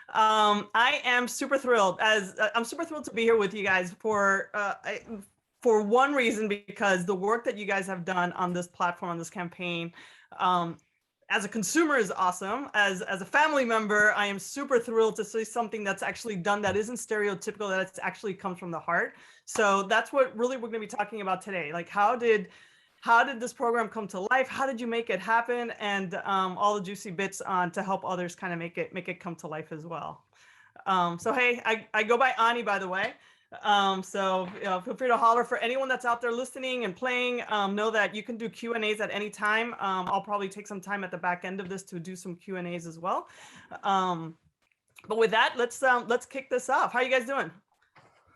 I am super thrilled. I'm super thrilled to be here with you guys for one reason, because the work that you guys have done on this platform, on this campaign, as a consumer is awesome. As a family member, I am super thrilled to see something that's actually done that isn't stereotypical, that it's actually comes from the heart. So that's what really we're going to be talking about today. Like, how did this program come to life? How did you make it happen? And all the juicy bits on to help others kind of make it come to life as well. So hey, I go by Ani, by the way. So feel free to holler for anyone that's out there listening and playing. Know that you can do Q&As at any time. I'll probably take some time at the back end of this to do some Q&As as well. But with that, let's kick this off. How are you guys doing?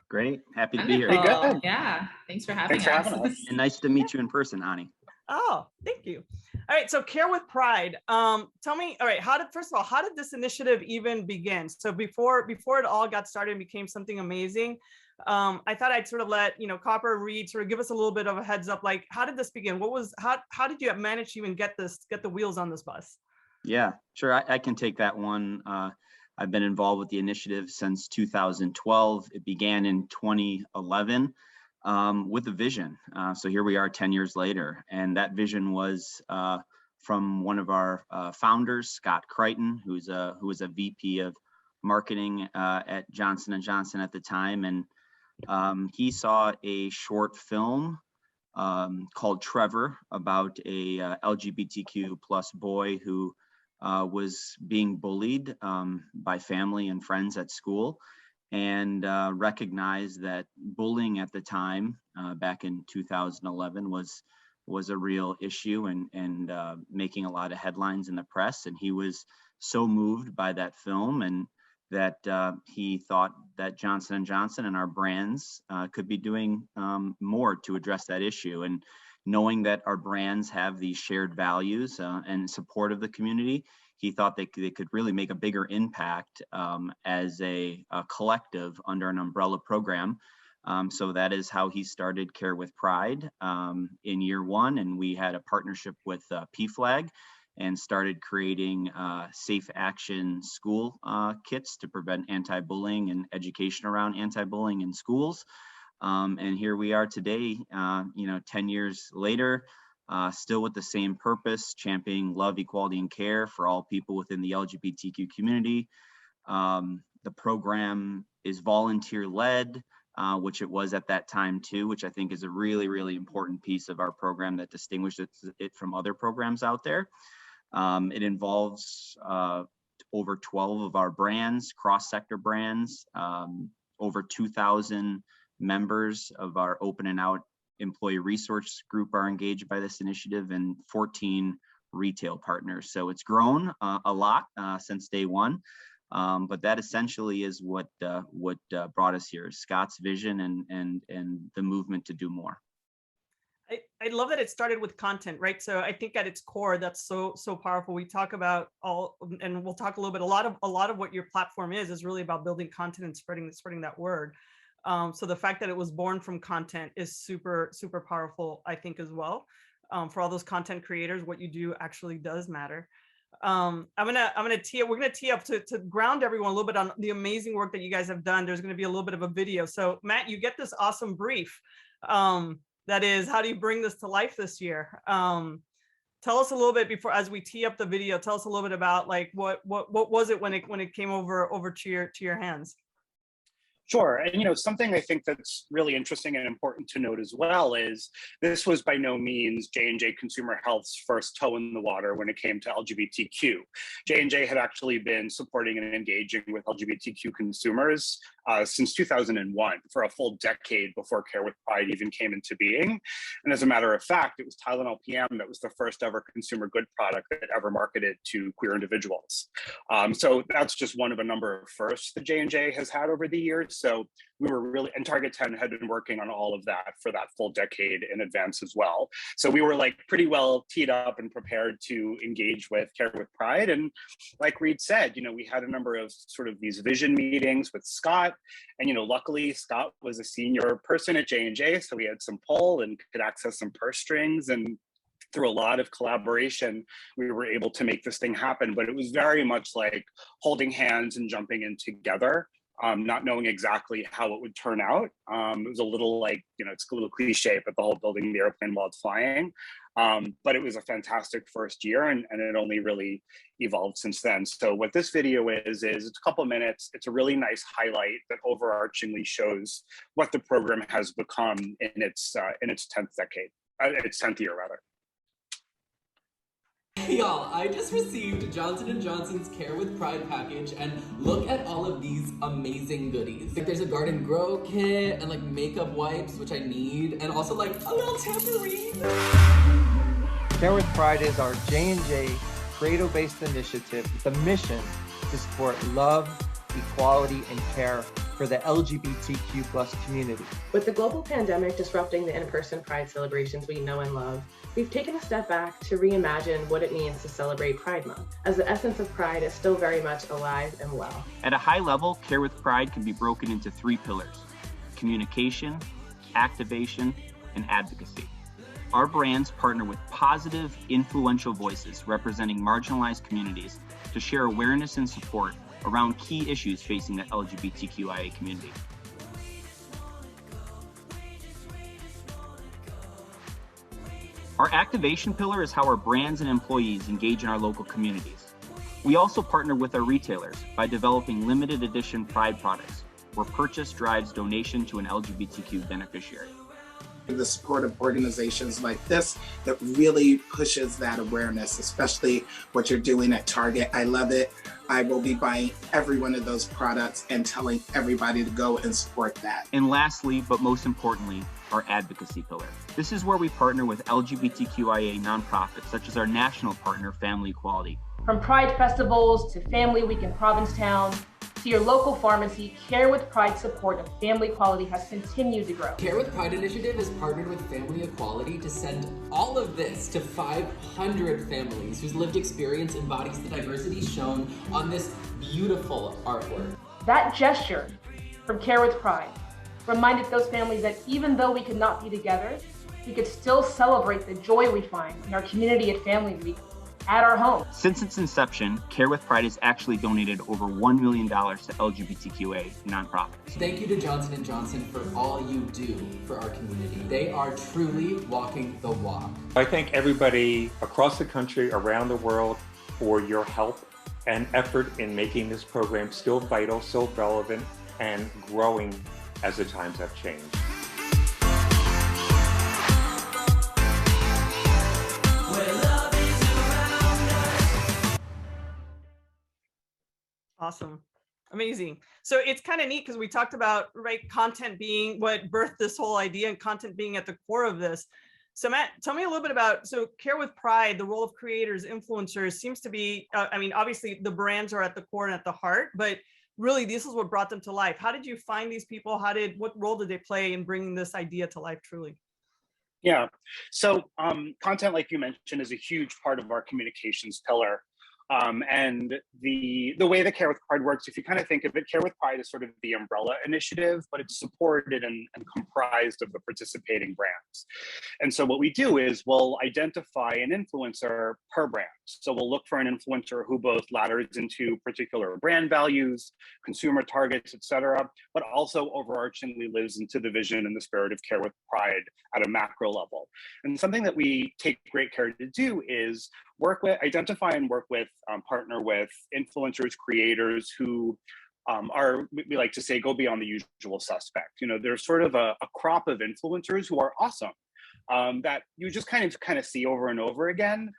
Great. Happy to be here. Good. Yeah. Thanks for having us. And nice to meet you in person, Ani. Oh, thank you. All right. So Care with Pride. Tell me, all right, first of all, how did this initiative even begin? So before it all got started and became something amazing, I thought I'd sort of let, Kopper, Reed sort of give us a little bit of a heads up. Like, how did this begin? How did you manage to even get the wheels on this bus? Yeah, sure. I can take that one. I've been involved with the initiative since 2012. It began in 2011 with a vision. So here we are 10 years later. And that vision was from one of our founders, Scott Crichton, who was a VP of marketing at Johnson & Johnson at the time. And he saw a short film called Trevor about a LGBTQ plus boy who was being bullied by family and friends at school, and recognized that bullying at the time, back in 2011, was a real issue and making a lot of headlines in the press. And he was so moved by that film, and that he thought that Johnson & Johnson and our brands could be doing more to address that issue. And knowing that our brands have these shared values and support of the community, he thought they could really make a bigger impact as a collective under an umbrella program. So that is how he started Care with Pride in year one. And we had a partnership with PFLAG and started creating safe action school kits to prevent anti-bullying and education around anti-bullying in schools. And here we are today, 10 years later, still with the same purpose, championing love, equality, and care for all people within the LGBTQ community. The program is volunteer-led, which it was at that time too, which I think is a really, really important piece of our program that distinguishes it from other programs out there. It involves over 12 of our brands, cross-sector brands, over 2,000 members of our Open and Out employee resource group are engaged by this initiative, and 14 retail partners. So it's grown a lot since day one, but that essentially is what brought us here, Scott's vision and the movement to do more. I love that it started with content, right? So I think at its core, that's so powerful. We talk about and we'll talk a little bit. A lot of what your platform is really about building content and spreading that word. So the fact that it was born from content is super powerful, I think, as well. For all those content creators, what you do actually does matter. We're gonna tee up to ground everyone a little bit on the amazing work that you guys have done. There's going to be a little bit of a video. So Matt, you get this awesome brief. That is, how do you bring this to life this year? Tell us a little bit as we tee up the video. Tell us a little bit about like what was it when it came over to your hands. Sure. And, something I think that's really interesting and important to note as well is this was by no means J&J Consumer Health's first toe in the water when it came to LGBTQ. J&J had actually been supporting and engaging with LGBTQ consumers since 2001, for a full decade before Care with Pride even came into being. And as a matter of fact, it was Tylenol PM that was the first ever consumer good product that ever marketed to queer individuals. So that's just one of a number of firsts that J&J has had over the years. So we were really, and Target 10 had been working on all of that for that full decade in advance as well. So we were like pretty well teed up and prepared to engage with Care with Pride. And like Reed said, we had a number of sort of these vision meetings with Scott. And, luckily Scott was a senior person at J&J, so we had some pull and could access some purse strings. And through a lot of collaboration, we were able to make this thing happen. But it was very much like holding hands and jumping in together, not knowing exactly how it would turn out. It was a little like, it's a little cliche, but the whole building the airplane while it's flying. But it was a fantastic first year, and it only really evolved since then. So what this video is it's a couple minutes. It's a really nice highlight that overarchingly shows what the program has become in its 10th decade, its 10th year rather. Hey y'all, I just received Johnson & Johnson's Care with Pride package, and look at all of these amazing goodies. Like there's a garden grow kit and like makeup wipes, which I need, and also like a little tambourine. Care with Pride is our J&J credo-based initiative with a mission to support love, equality, and care for the LGBTQ+ community. With the global pandemic disrupting the in-person Pride celebrations we know and love, we've taken a step back to reimagine what it means to celebrate Pride Month, as the essence of Pride is still very much alive and well. At a high level, Care with Pride can be broken into 3 pillars: communication, activation, and advocacy. Our brands partner with positive, influential voices representing marginalized communities to share awareness and support around key issues facing the LGBTQIA community. Our activation pillar is how our brands and employees engage in our local communities. We also partner with our retailers by developing limited edition Pride products, where purchase drives donation to an LGBTQ beneficiary. The support of organizations like this that really pushes that awareness, especially what you're doing at Target. I love it. I will be buying every one of those products and telling everybody to go and support that. And lastly, but most importantly, our advocacy pillar. This is where we partner with LGBTQIA nonprofits, such as our national partner, Family Equality. From Pride festivals to Family Week in Provincetown, to your local pharmacy, Care with Pride support of Family Equality has continued to grow. Care with Pride initiative has partnered with Family Equality to send all of this to 500 families whose lived experience embodies the diversity shown on this beautiful artwork. That gesture from Care with Pride reminded those families that even though we could not be together, we could still celebrate the joy we find in our community at Family Week at our home. Since its inception, Care with Pride has actually donated over $1 million to LGBTQA nonprofits. Thank you to Johnson & Johnson for all you do for our community. They are truly walking the walk. I thank everybody across the country, around the world, for your help and effort in making this program still vital, so relevant, and growing as the times have changed. Awesome. Amazing. So it's kind of neat because we talked about, right, content being what birthed this whole idea and content being at the core of this. So Matt, tell me a little bit about, so Care with Pride, the role of creators, influencers seems to be, I mean, obviously the brands are at the core and at the heart, but really this is what brought them to life. How did you find these people? What role did they play in bringing this idea to life truly? Yeah, so content, like you mentioned, is a huge part of our communications pillar. And the way that Care with Pride works, if you kind of think of it, Care with Pride is sort of the umbrella initiative, but it's supported and comprised of the participating brands. And so what we do is we'll identify an influencer per brand. So we'll look for an influencer who both ladders into particular brand values, consumer targets, et cetera, but also overarchingly lives into the vision and the spirit of Care with Pride at a macro level. And something that we take great care to do is identify and work with, partner with influencers, creators who we like to say, go beyond the usual suspect. You know, there's sort of a crop of influencers who are awesome that you just kind of see over and over again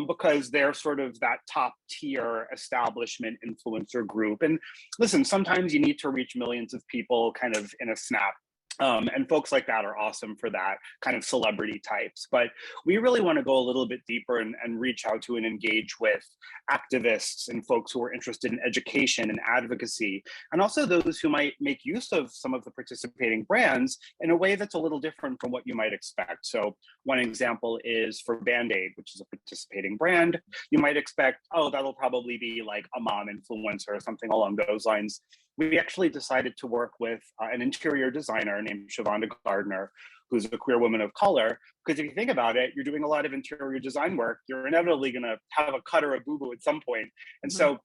because they're sort of that top tier establishment influencer group. And listen, sometimes you need to reach millions of people kind of in a snap. And folks like that are awesome for that kind of celebrity types. But we really want to go a little bit deeper and reach out to and engage with activists and folks who are interested in education and advocacy, and also those who might make use of some of the participating brands in a way that's a little different from what you might expect. So one example is for Band-Aid, which is a participating brand. You might expect, oh, that'll probably be like a mom influencer or something along those lines. we actually decided to work with an interior designer named Shavonda Gardner, who's a queer woman of color. Because if you think about it, you're doing a lot of interior design work, you're inevitably going to have a cut or a boo-boo at some point. And so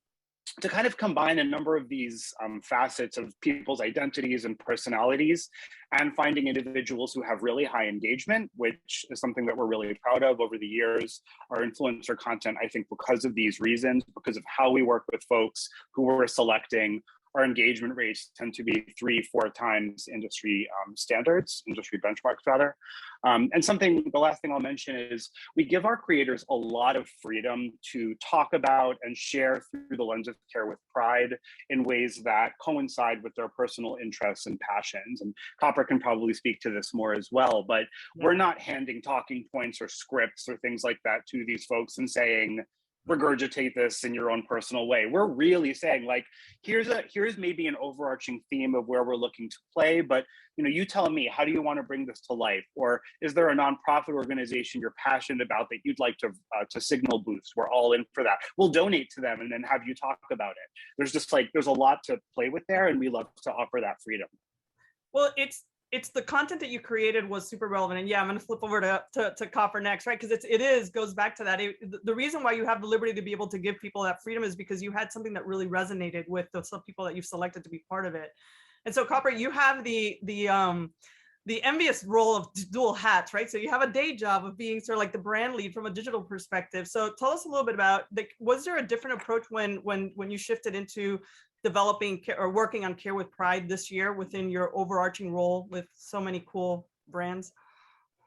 to kind of combine a number of these facets of people's identities and personalities, and finding individuals who have really high engagement, which is something that we're really proud of over the years. Our influencer content, I think because of these reasons, because of how we work with folks who we're selecting, our engagement rates tend to be 3-4 times industry standards, industry benchmarks rather. And the last thing I'll mention is we give our creators a lot of freedom to talk about and share through the lens of Care with Pride in ways that coincide with their personal interests and passions. And Kopper can probably speak to this more as well, but we're not handing talking points or scripts or things like that to these folks and saying, regurgitate this in your own personal way. We're really saying, like, here's maybe an overarching theme of where we're looking to play, but you tell me, how do you want to bring this to life? Or is there a nonprofit organization you're passionate about that you'd like to signal boost? We're all in for that. We'll donate to them and then have you talk about it. There's a lot to play with there, and we love to offer that freedom. Well, it's the content that you created was super relevant. And yeah, I'm going to flip over to Kopper next, right? Because goes back to that. The reason why you have the liberty to be able to give people that freedom is because you had something that really resonated with some people that you've selected to be part of it. And so Kopper, you have the envious role of dual hats, right? So you have a day job of being sort of like the brand lead from a digital perspective. So tell us a little bit about, was there a different approach when you shifted into developing or working on Care with Pride this year within your overarching role with so many cool brands?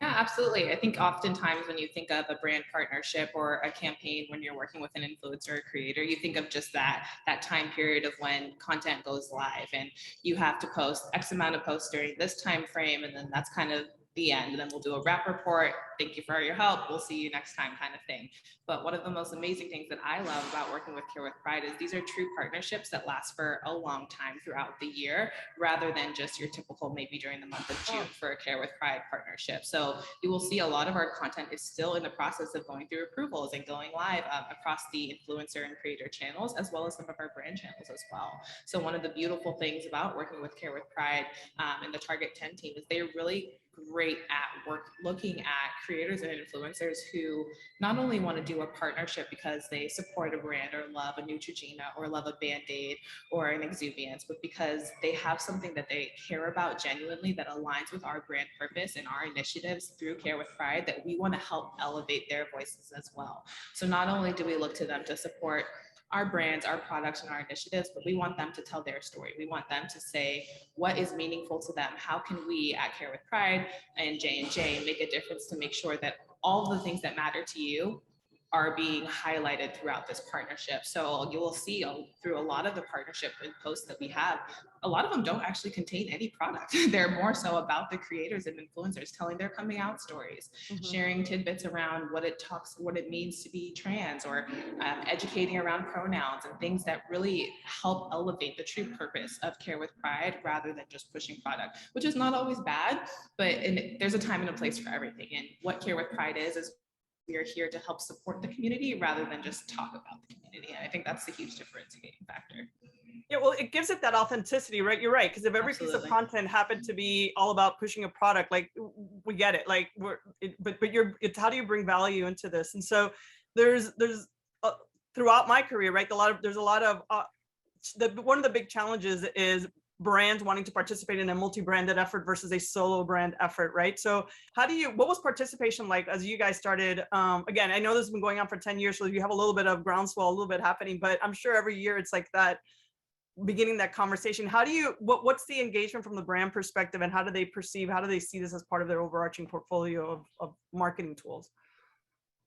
Yeah, absolutely. I think oftentimes when you think of a brand partnership or a campaign, when you're working with an influencer or creator, you think of just that time period of when content goes live and you have to post X amount of posts during this time frame, and then that's kind of the end. And then we'll do a wrap report. Thank you for your help. We'll see you next time, kind of thing. But one of the most amazing things that I love about working with Care with Pride is these are true partnerships that last for a long time throughout the year, rather than just your typical maybe during the month of June for a Care with Pride partnership. So you will see a lot of our content is still in the process of going through approvals and going live across the influencer and creator channels, as well as some of our brand channels as well. So one of the beautiful things about working with Care with Pride and the Target 10 team is they're really great at looking at creators and influencers who not only want to do a partnership because they support a brand or love a Neutrogena or love a Band-Aid or an Exuviance, but because they have something that they care about genuinely that aligns with our brand purpose and our initiatives through Care with Pride, that we want to help elevate their voices as well. So not only do we look to them to support our brands, our products, and our initiatives, but we want them to tell their story. We want them to say what is meaningful to them. How can we at Care with Pride and J&J make a difference to make sure that all the things that matter to you are being highlighted throughout this partnership. So you will see through a lot of the partnership and posts that we have, a lot of them don't actually contain any product. They're more so about the creators and influencers telling their coming out stories, sharing tidbits around what it means to be trans, or educating around pronouns and things that really help elevate the true purpose of Care with Pride, rather than just pushing product, which is not always bad, but there's a time and a place for everything. And what Care with Pride is we are here to help support the community rather than just talk about the community. And I think that's the huge differentiating factor. Yeah, well, it gives it that authenticity, right? You're right, because if every piece of content happened to be all about pushing a product, like, we get it, like, it's how do you bring value into this? And so there's throughout my career, right, there's a lot of one of the big challenges is brands wanting to participate in a multi-branded effort versus a solo brand effort, right? So what was participation like as you guys started? Again, I know this has been going on for 10 years, so you have a little bit of groundswell, a little bit happening, but I'm sure every year it's like that, beginning that conversation. What's the engagement from the brand perspective, and how do they see this as part of their overarching portfolio of marketing tools?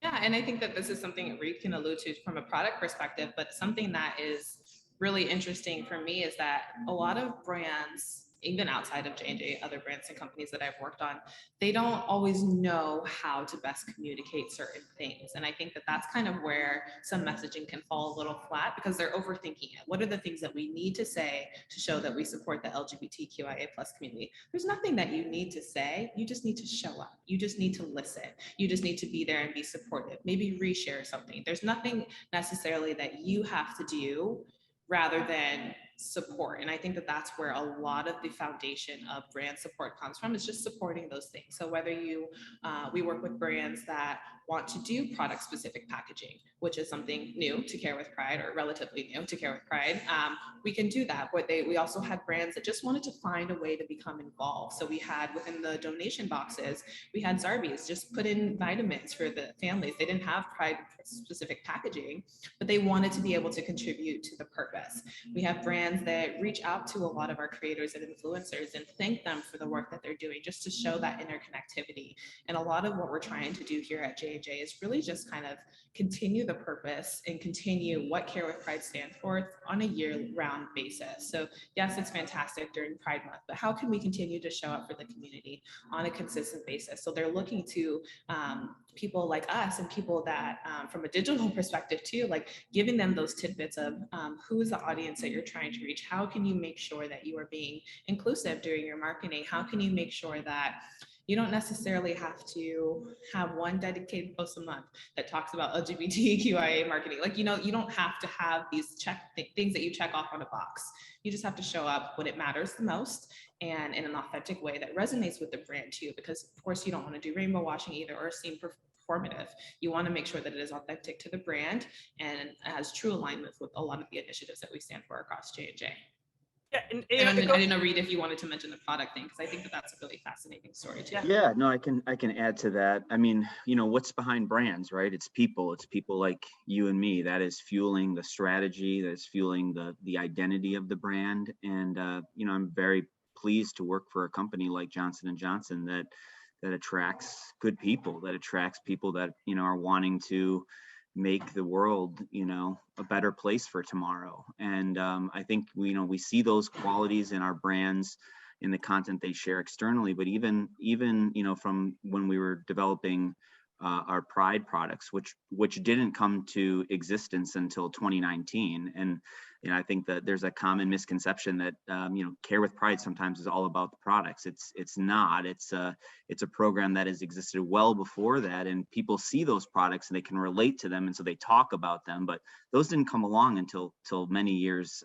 Yeah, and I think that this is something that Reed can allude to from a product perspective, but something that is really interesting for me is that a lot of brands, even outside of J&J, other brands and companies that I've worked on, they don't always know how to best communicate certain things. And I think that that's kind of where some messaging can fall a little flat, because they're overthinking it. What are the things that we need to say to show that we support the LGBTQIA+ community? There's nothing that you need to say. You just need to show up. You just need to listen. You just need to be there and be supportive. Maybe reshare something. There's nothing necessarily that you have to do, rather than support. And I think that that's where a lot of the foundation of brand support comes from, is just supporting those things. So whether we work with brands that want to do product specific packaging, which is something new to Care with Pride, or relatively new to Care with Pride, we can do that. But we also had brands that just wanted to find a way to become involved. So we had within the donation boxes, we had Zarbee's just put in vitamins for the families. They didn't have Pride specific packaging, but they wanted to be able to contribute to the purpose. We have brands that reach out to a lot of our creators and influencers and thank them for the work that they're doing, just to show that interconnectivity. And a lot of what we're trying to do here at J&J is really just kind of continue the purpose and continue what Care with Pride stands for on a year-round basis. So yes, it's fantastic during Pride Month, but how can we continue to show up for the community on a consistent basis? So they're looking to people like us and people that from a digital perspective too, like giving them those tidbits of who's the audience that you're trying to reach? How can you make sure that you are being inclusive during your marketing? How can you make sure that you don't necessarily have to have one dedicated post a month that talks about LGBTQIA marketing? Like, you don't have to have these things that you check off on a box. You just have to show up when it matters the most and in an authentic way that resonates with the brand too, because of course you don't want to do rainbow washing either or seem performative. You want to make sure that it is authentic to the brand and has true alignment with a lot of the initiatives that we stand for across J&J. Yeah, and I didn't know, Reed, if you wanted to mention the product thing, because I think that that's a really fascinating story too. Yeah, no, I can add to that. I mean, what's behind brands, right? It's people like you and me that is fueling the strategy, that is fueling the identity of the brand. And I'm very pleased to work for a company like Johnson & Johnson that attracts good people, that attracts people that are wanting to make the world a better place for tomorrow. And I think we see those qualities in our brands, in the content they share externally, but even from when we were developing our Pride products, which didn't come to existence until 2019. And I think that there's a common misconception that Care with Pride sometimes is all about the products. It's not. It's a program that has existed well before that, and people see those products and they can relate to them, and so they talk about them. But those didn't come along until many years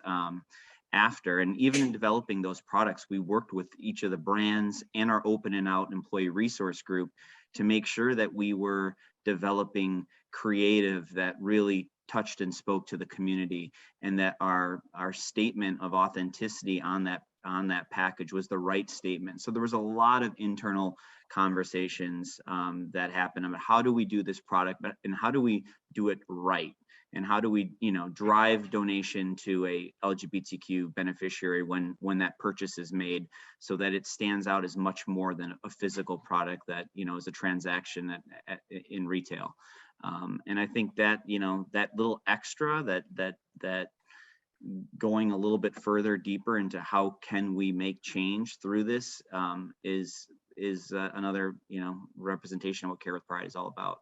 after. And even in developing those products, we worked with each of the brands and our Open and Out employee resource group to make sure that we were developing creative that really touched and spoke to the community, and that our statement of authenticity on that package was the right statement. So there was a lot of internal conversations that happened about how do we do this product, and how do we do it right, and how do we drive donation to a LGBTQ beneficiary when that purchase is made, so that it stands out as much more than a physical product that is a transaction in retail. And I think that that little extra, that going a little bit further deeper into how can we make change through this is another representation of what Care with Pride is all about.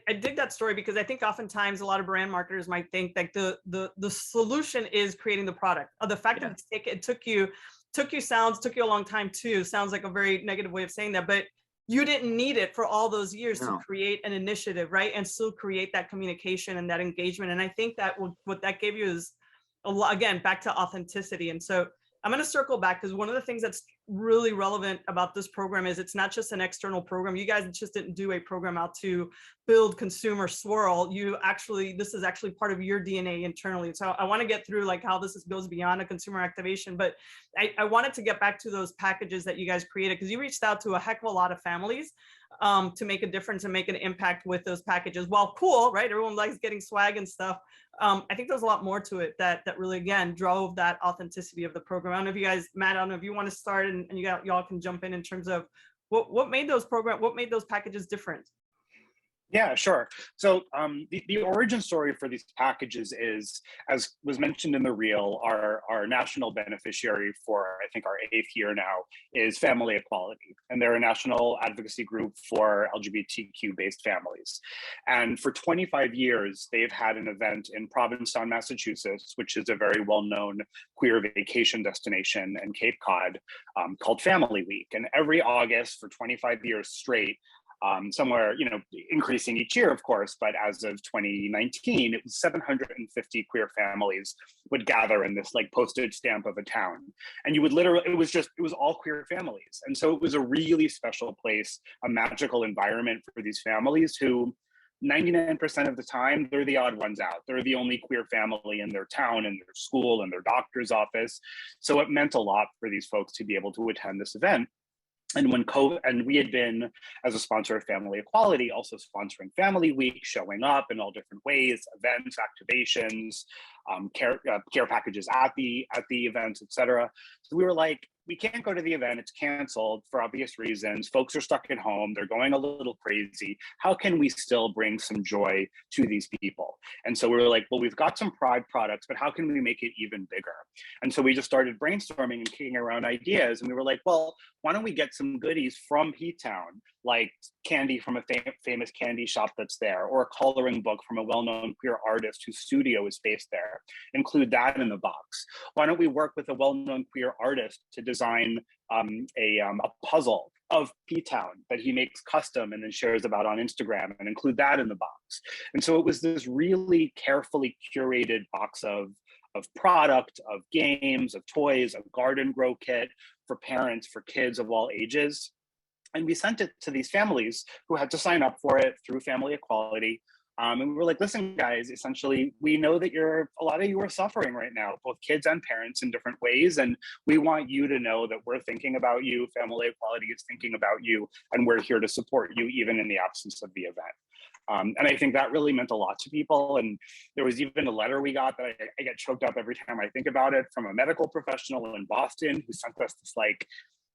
I dig that story, because I think oftentimes a lot of brand marketers might think that the solution is creating the product. The fact that it took you a long time too sounds like a very negative way of saying that, but you didn't need it for all those years to create an initiative, right? And still create that communication and that engagement. And I think that what that gave you is a lot, again, back to authenticity. And so I'm going to circle back, because one of the things that's really relevant about this program is it's not just an external program. You guys just didn't do a program out to build consumer swirl. This is actually part of your DNA internally. So I want to get through like how this goes beyond a consumer activation, but I wanted to get back to those packages that you guys created, because you reached out to a heck of a lot of families to make a difference and make an impact with those packages. While cool, right? Everyone likes getting swag and stuff. I think there's a lot more to it that really, again, drove that authenticity of the program. I don't know if you guys, Matt, I don't know if you want to start, and y'all can jump in terms of what made those packages different. Yeah, sure. So the origin story for these packages is, as was mentioned in the reel, our national beneficiary for, I think, our 8th year now is Family Equality. And they're a national advocacy group for LGBTQ-based families. And for 25 years, they've had an event in Provincetown, Massachusetts, which is a very well-known queer vacation destination in Cape Cod, called Family Week. And every August for 25 years straight, somewhere, increasing each year, of course, but as of 2019, it was 750 queer families would gather in this like postage stamp of a town. And you would literally, it was all queer families. And so it was a really special place, a magical environment for these families who 99% of the time, they're the odd ones out. They're the only queer family in their town, in their school, in their doctor's office. So it meant a lot for these folks to be able to attend this event. And when COVID, and we had been, as a sponsor of Family Equality, also sponsoring Family Week, showing up in all different ways, events, activations, care packages at the events, etc. So we were like, we can't go to the event, it's canceled for obvious reasons. Folks are stuck at home, they're going a little crazy. How can we still bring some joy to these people? And so we were like, well, we've got some Pride products, but how can we make it even bigger? And so we just started brainstorming and kicking around ideas. And we were like, well, why don't we get some goodies from P-Town, like candy from a famous candy shop that's there, or a coloring book from a well-known queer artist whose studio is based there. Include that in the box. Why don't we work with a well-known queer artist to design a puzzle of P-Town that he makes custom and then shares about on Instagram, and include that in the box. And so it was this really carefully curated box of product, of games, of toys, a garden grow kit for parents, for kids of all ages. And we sent it to these families who had to sign up for it through Family Equality. And we were like, listen, guys, essentially, we know that a lot of you are suffering right now, both kids and parents in different ways. And we want you to know that we're thinking about you. Family Equality is thinking about you, and we're here to support you, even in the absence of the event. And I think that really meant a lot to people. And there was even a letter we got that I get choked up every time I think about it, from a medical professional in Boston who sent us this like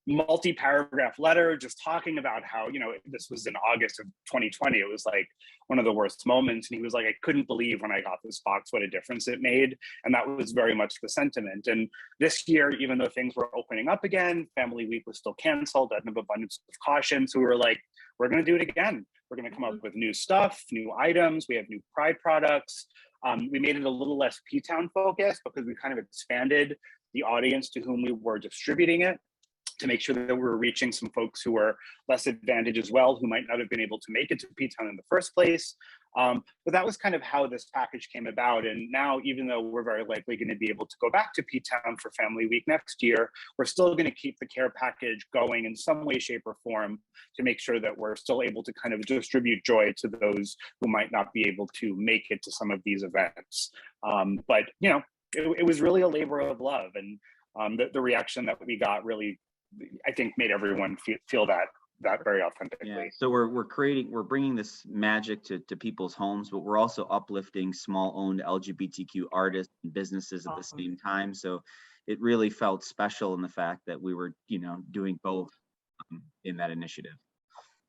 multi-paragraph letter just talking about how, this was in August of 2020. It was like one of the worst moments. And he was like, I couldn't believe when I got this box what a difference it made. And that was very much the sentiment. And this year, even though things were opening up again, Family Week was still canceled out of abundance of caution. So we were like, we're going to do it again. We're going to come up with new stuff, new items. We have new Pride products. We made it a little less P-Town focused because we kind of expanded the audience to whom we were distributing it, to make sure that we were reaching some folks who were less advantaged as well, who might not have been able to make it to P-Town in the first place. But that was kind of how this package came about. And now, even though we're very likely going to be able to go back to P-Town for Family Week next year, we're still going to keep the care package going in some way, shape, or form to make sure that we're still able to kind of distribute joy to those who might not be able to make it to some of these events. But, it was really a labor of love. And the reaction that we got really, I think, made everyone feel that very authentically. Yeah. So we're bringing this magic to people's homes, but we're also uplifting small-owned LGBTQ artists and businesses at the same time. So it really felt special in the fact that we were, doing both in that initiative.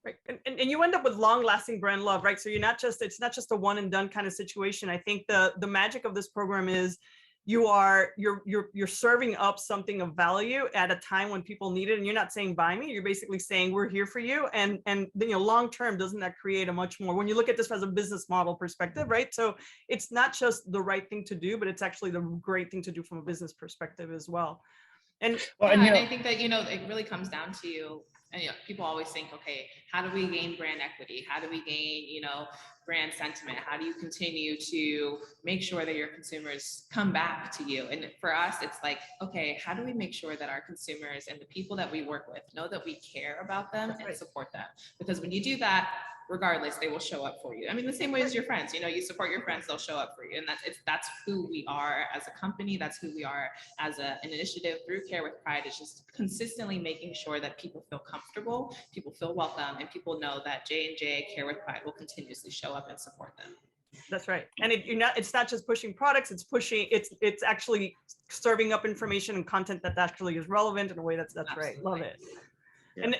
Right. And you end up with long-lasting brand love, right? So it's not just a one and done kind of situation. I think the magic of this program is you're serving up something of value at a time when people need it, and you're not saying buy me, you're basically saying we're here for you. And long term, doesn't that create a much more, when you look at this as a business model perspective, right? So it's not just the right thing to do, but it's actually the great thing to do from a business perspective as well. And and I think that it really comes down to, and people always think, okay, how do we gain brand equity? How do we gain brand sentiment? How do you continue to make sure that your consumers come back to you? And for us, it's like, okay, how do we make sure that our consumers and the people that we work with know that we care about them and support them? Because when you do that, regardless, they will show up for you. I mean, the same way as your friends, you support your friends, they'll show up for you. And that's who we are as a company. That's who we are as an initiative through Care with Pride. It's just consistently making sure that people feel comfortable, people feel welcome, and people know that J&J Care with Pride will continuously show up and support them. That's right. And it's not just pushing products, it's actually serving up information and content that actually is relevant in a way that's right. Love it. Yeah.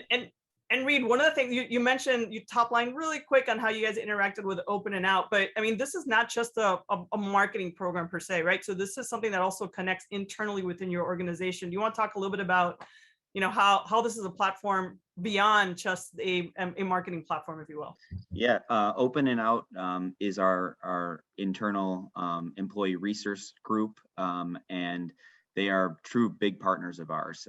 And Reed, one of the things you mentioned, you top line really quick on how you guys interacted with Open and Out, but I mean, this is not just a marketing program per se, right? So this is something that also connects internally within your organization. Do you want to talk a little bit about, how this is a platform beyond just a marketing platform, if you will? Yeah, Open and Out is our internal employee resource group, and they are true big partners of ours.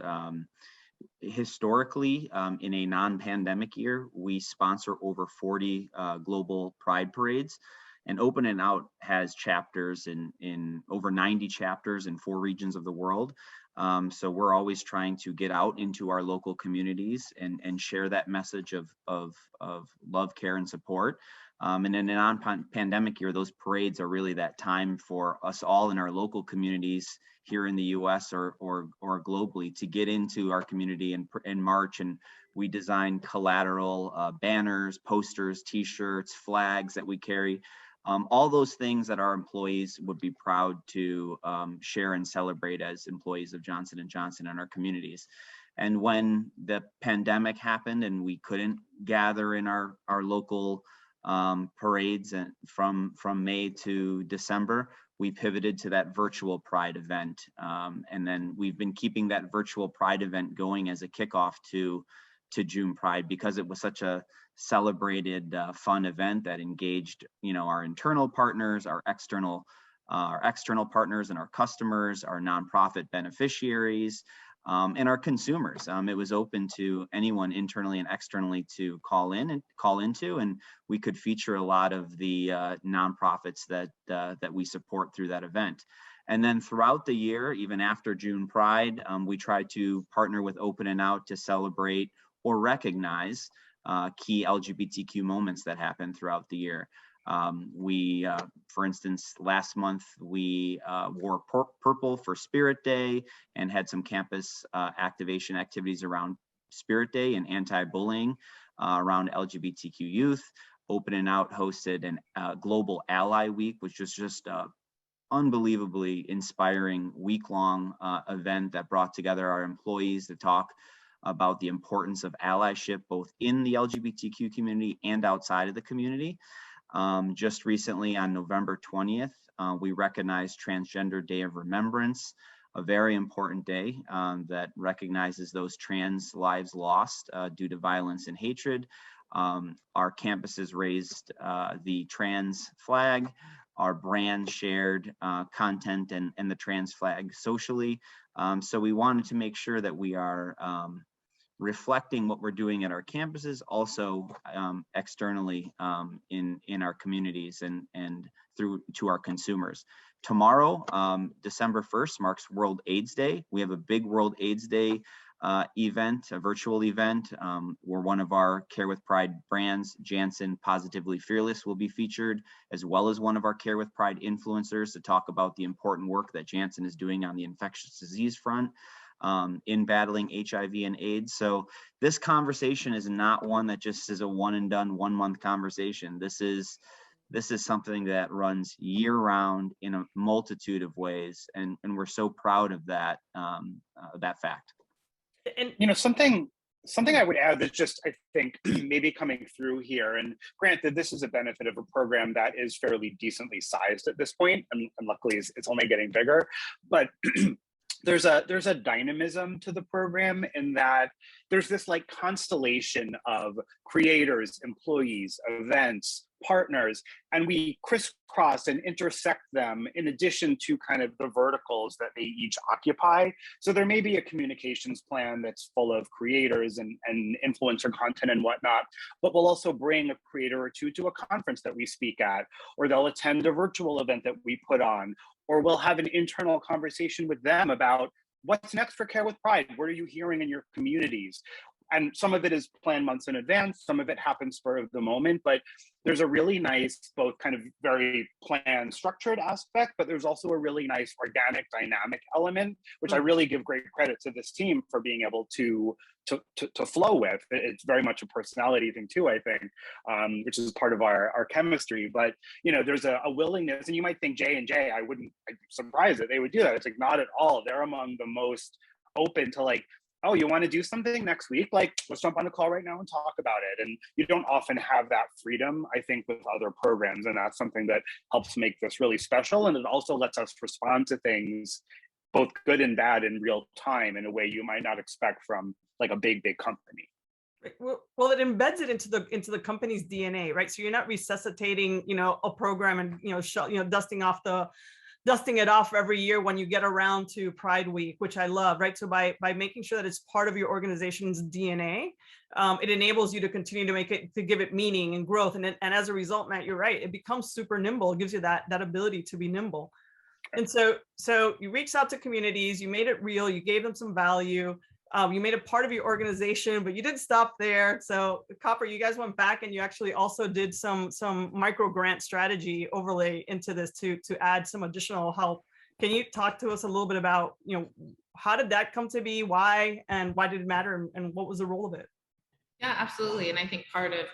historically, in a non-pandemic year, we sponsor over 40 global pride parades. And Open and Out has chapters in over 90 chapters in 4 regions of the world. So we're always trying to get out into our local communities and share that message of love, care, and support. And in a non-pandemic year, those parades are really that time for us all in our local communities here in the U.S. or globally to get into our community and march. And we design collateral, banners, posters, T-shirts, flags that we carry. All those things that our employees would be proud to share and celebrate as employees of Johnson & Johnson in our communities. And when the pandemic happened and we couldn't gather in our local parades and from May to December, we pivoted to that virtual Pride event. And then we've been keeping that virtual Pride event going as a kickoff to June Pride, because it was such a celebrated, fun event that engaged, our internal partners, our external partners and our customers, our nonprofit beneficiaries, and our consumers. It was open to anyone internally and externally to call into, and we could feature a lot of the nonprofits that we support through that event. And then throughout the year, even after June Pride, we try to partner with Open and Out to celebrate or recognize key LGBTQ moments that happen throughout the year. For instance, last month we wore purple for Spirit Day and had some campus activation activities around Spirit Day and anti-bullying around LGBTQ youth. Open and Out hosted an Global Ally Week, which was just unbelievably inspiring week-long event that brought together our employees to talk about the importance of allyship, both in the LGBTQ community and outside of the community. Just recently on November 20th, we recognized Transgender Day of Remembrance, a very important day that recognizes those trans lives lost due to violence and hatred. Our campuses raised the trans flag. Our brand shared content and the trans flag socially. So we wanted to make sure that we are reflecting what we're doing at our campuses, also externally in our communities and through to our consumers. Tomorrow, December 1st, marks World AIDS Day. We have a big World AIDS Day event, a virtual event, where one of our Care with Pride brands, Janssen Positively Fearless, will be featured, as well as one of our Care with Pride influencers to talk about the important work that Janssen is doing on the infectious disease front in battling HIV and AIDS. So this conversation is not one that just is a one and done 1 month conversation. This is something that runs year round in a multitude of ways, and we're so proud of that fact. And something I would add that's just, I think, maybe coming through here, and granted, this is a benefit of a program that is fairly decently sized at this point, and luckily it's only getting bigger, but there's a dynamism to the program in that there's this like constellation of creators, employees, events, partners, and we crisscross and intersect them in addition to kind of the verticals that they each occupy. So there may be a communications plan that's full of creators and influencer content and whatnot, but we'll also bring a creator or two to a conference that we speak at, or they'll attend a virtual event that we put on, or we'll have an internal conversation with them about what's next for Care with Pride. What are you hearing in your communities? And some of it is planned months in advance, some of it happens spur of the moment, but there's a really nice, both kind of very planned, structured aspect, but there's also a really nice organic, dynamic element, which I really give great credit to this team for being able to flow with. It's very much a personality thing too, I think, which is part of our chemistry. But there's a willingness, and you might think J&J, I'd be surprised that they would do that. It's like, not at all. They're among the most open to like, oh, you want to do something next week? Like, let's jump on a call right now and talk about it. And you don't often have that freedom, I think, with other programs. And that's something that helps make this really special. And it also lets us respond to things, both good and bad, in real time in a way you might not expect from like a big company. Well, it embeds it into the company's DNA, right? So you're not resuscitating, a program and, dusting off the dusting it off every year when you get around to Pride Week, which I love, right? So by making sure that it's part of your organization's DNA, it enables you to continue to give it meaning and growth. And as a result, Matt, you're right, it becomes super nimble. It gives you that ability to be nimble. And so you reached out to communities, you made it real, you gave them some value, you made it part of your organization, but you didn't stop there. So Kopper, you guys went back and you actually also did some micro grant strategy overlay into this to add some additional help. Can you talk to us a little bit about, how did that come to be, why, and why did it matter, and what was the role of it? Yeah, absolutely. And I think part of,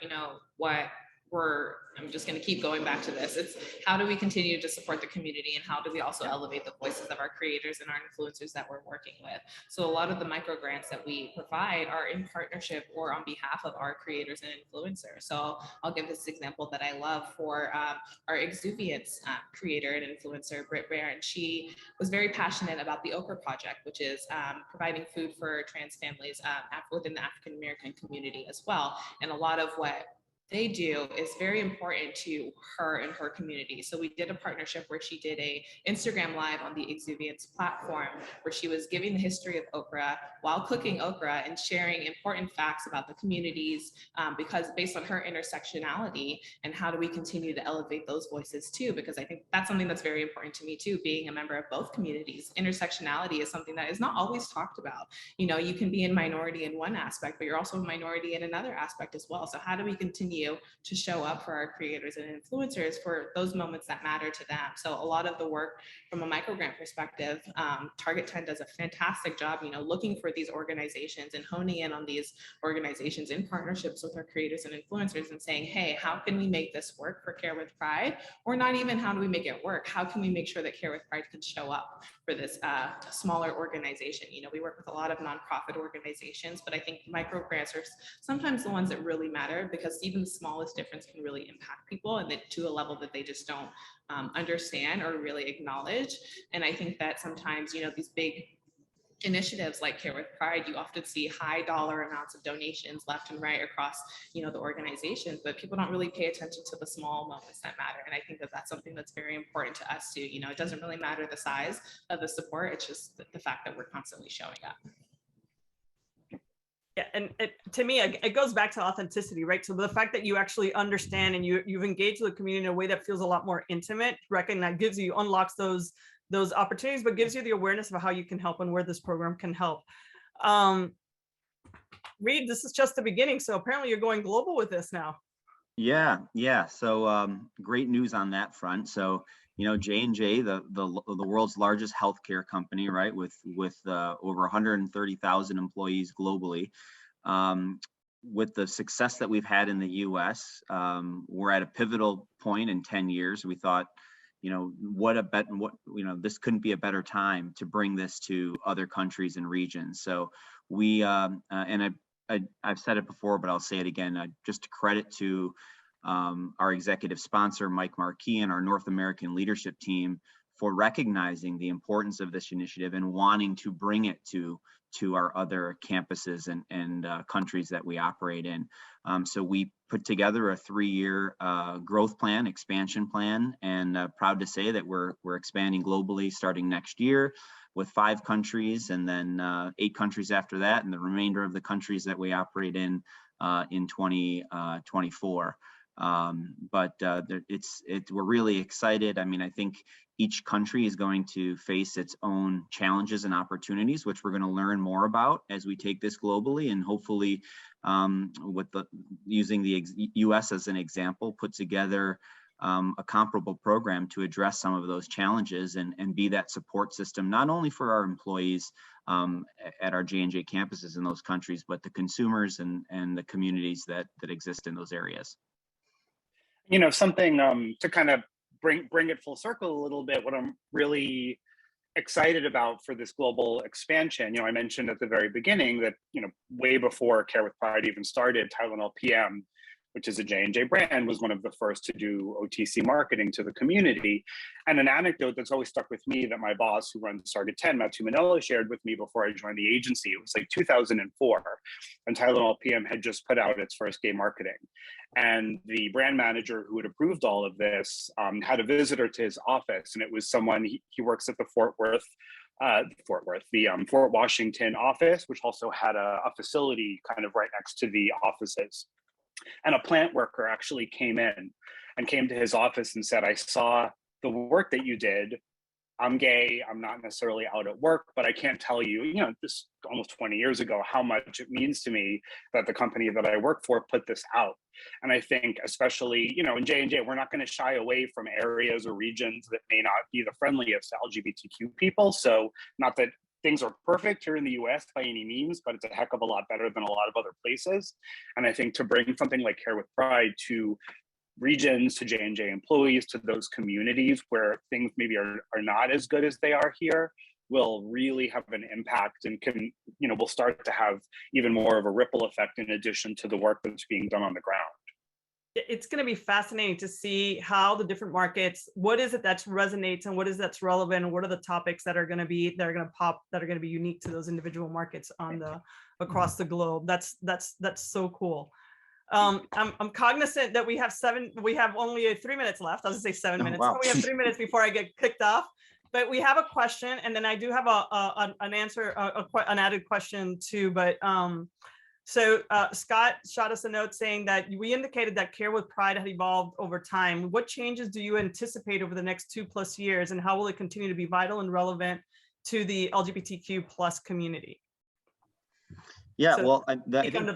what I'm just going to keep going back to this. It's how do we continue to support the community, and how do we also elevate the voices of our creators and our influencers that we're working with? So a lot of the micro grants that we provide are in partnership or on behalf of our creators and influencers. So I'll give this example that I love for our Exuviance creator and influencer, Britt Barron. She was very passionate about the Okra Project, which is providing food for trans families within the African American community as well. And a lot of what they do is very important to her and her community. So we did a partnership where she did a Instagram live on the Exuviance platform, where she was giving the history of okra while cooking okra and sharing important facts about the communities, because based on her intersectionality, and how do we continue to elevate those voices too? Because I think that's something that's very important to me too, being a member of both communities. Intersectionality is something that is not always talked about. You can be a minority in one aspect, but you're also a minority in another aspect as well. So how do we continue to show up for our creators and influencers for those moments that matter to them? So a lot of the work from a microgrant perspective, Target 10 does a fantastic job, looking for these organizations and honing in on these organizations in partnerships with our creators and influencers and saying, hey, how can we make this work for Care with Pride? Or not even how do we make it work? How can we make sure that Care with Pride can show up for this smaller organization? We work with a lot of nonprofit organizations, but I think microgrants are sometimes the ones that really matter, because even the smallest difference can really impact people, and to a level that they just don't understand or really acknowledge. And I think that sometimes, these big initiatives like Care with Pride, you often see high dollar amounts of donations left and right across, the organizations, but people don't really pay attention to the small moments that matter. And I think that that's something that's very important to us too. It doesn't really matter the size of the support. It's just the fact that we're constantly showing up. Yeah, and to me, it goes back to authenticity, right? So the fact that you actually understand and you've engaged with the community in a way that feels a lot more intimate, unlocks those opportunities, but gives you the awareness of how you can help and where this program can help. Reed, this is just the beginning. So apparently you're going global with this now. Yeah. So great news on that front. So, J&J, the world's largest healthcare company, right, with over 130,000 employees globally. With the success that we've had in the U.S., we're at a pivotal point in 10 years. We thought, this couldn't be a better time to bring this to other countries and regions. So we, and I've said it before, but I'll say it again, just a credit to our executive sponsor, Mike Marquis, and our North American leadership team for recognizing the importance of this initiative and wanting to bring it to our other campuses and countries that we operate in. So we put together a 3-year growth plan, expansion plan, and proud to say that we're expanding globally starting next year with 5 countries, and then 8 countries after that, and the remainder of the countries that we operate in 2024. But we're really excited. I mean, I think each country is going to face its own challenges and opportunities, which we're going to learn more about as we take this globally, and hopefully using the US as an example, put together a comparable program to address some of those challenges and be that support system, not only for our employees at our J&J campuses in those countries, but the consumers and the communities that exist in those areas. Something to kind of bring it full circle a little bit, what I'm really excited about for this global expansion, I mentioned at the very beginning that, way before Care with Pride even started, Tylenol PM which is a J&J brand, was one of the first to do OTC marketing to the community. And an anecdote that's always stuck with me that my boss who runs Target 10, Matthew Manello, shared with me before I joined the agency. It was like 2004, and Tylenol PM had just put out its first gay marketing. And the brand manager who had approved all of this had a visitor to his office, and it was someone, he works at the Fort Washington office, which also had a facility kind of right next to the offices. And a plant worker actually came in and came to his office and said, I saw the work that you did. I'm gay, I'm not necessarily out at work, but I can't tell you, this almost 20 years ago, how much it means to me that the company that I work for put this out. And I think especially, in J&J, we're not going to shy away from areas or regions that may not be the friendliest to LGBTQ people. So not that things are perfect here in the US by any means, but it's a heck of a lot better than a lot of other places. And I think to bring something like Care with Pride to regions, to J&J employees, to those communities where things maybe are not as good as they are here, will really have an impact and can, we'll start to have even more of a ripple effect in addition to the work that's being done on the ground. It's going to be fascinating to see how the different markets, what is it that resonates and what is that's relevant, and what are the topics that are going to be, that are going to pop, that are going to be unique to those individual markets across the globe. That's so cool. I'm cognizant that we have only 3 minutes left. I was gonna say 7 minutes. Wow. We have 3 minutes before I get kicked off, but we have a question, and then I do have an answer, an added question too. But so Scott shot us a note saying that we indicated that Care with Pride had evolved over time. What changes do you anticipate over the next 2+ years, and how will it continue to be vital and relevant to the LGBTQ+ community? Yeah, So, well, I think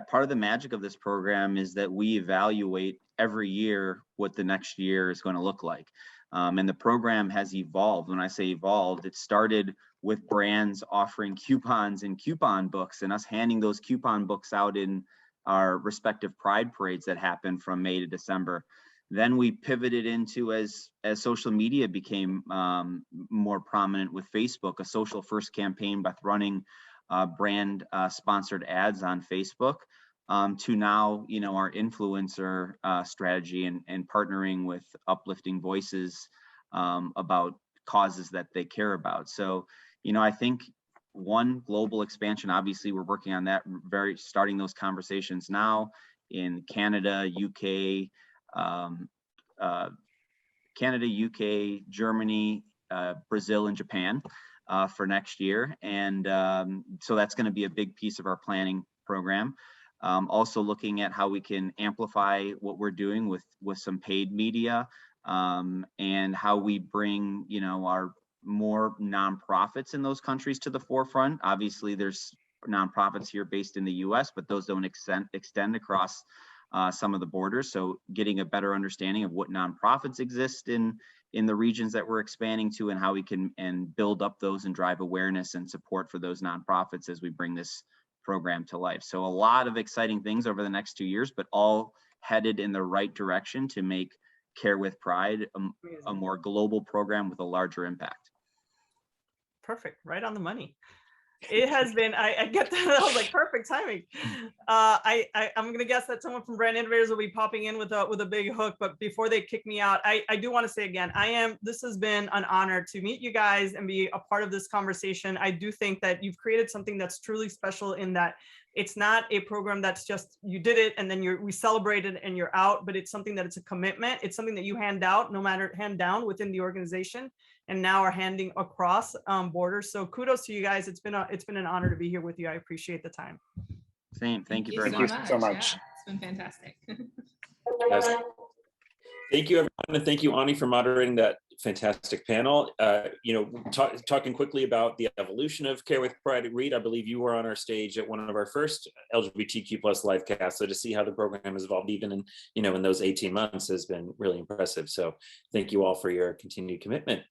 part of the magic of this program is that we evaluate every year what the next year is going to look like. And the program has evolved. When I say evolved, it started with brands offering coupons and coupon books and us handing those coupon books out in our respective pride parades that happen from May to December. Then we pivoted into, as social media became more prominent with Facebook, a social first campaign by running brand sponsored ads on Facebook, to now, our influencer strategy and partnering with uplifting voices about causes that they care about. So, I think one, global expansion, obviously we're working on that, starting those conversations now in Canada, UK, Germany, Brazil, and Japan for next year. And so that's going to be a big piece of our planning program. Also looking at how we can amplify what we're doing with some paid media, and how we bring, our more nonprofits in those countries to the forefront. Obviously, there's nonprofits here based in the US, but those don't extend across some of the borders. So getting a better understanding of what nonprofits exist in the regions that we're expanding to, and how we can build up those and drive awareness and support for those nonprofits as we bring this program to life. So a lot of exciting things over the next 2 years, but all headed in the right direction to make Care with Pride a more global program with a larger impact. Perfect, right on the money. It has been, I get that, I was like, perfect timing. I'm gonna guess that someone from Brand Innovators will be popping in with a big hook, but before they kick me out, I do want to say again, this has been an honor to meet you guys and be a part of this conversation. I do think that you've created something that's truly special, in that it's not a program that's just, you did it and then we celebrate it and you're out, but it's something that it's a commitment. It's something that you hand down within the organization, and now are handing across borders. So kudos to you guys. It's been an honor to be here with you. I appreciate the time. Same. Thank you very much. Thank you so much. Yeah, it's been fantastic. Yes. Thank you, everyone, and thank you, Ani, for moderating that fantastic panel. Talking quickly about the evolution of Care with Pride. Reed, I believe you were on our stage at one of our first LGBTQ+ live casts. So to see how the program has evolved even in those 18 months has been really impressive. So thank you all for your continued commitment.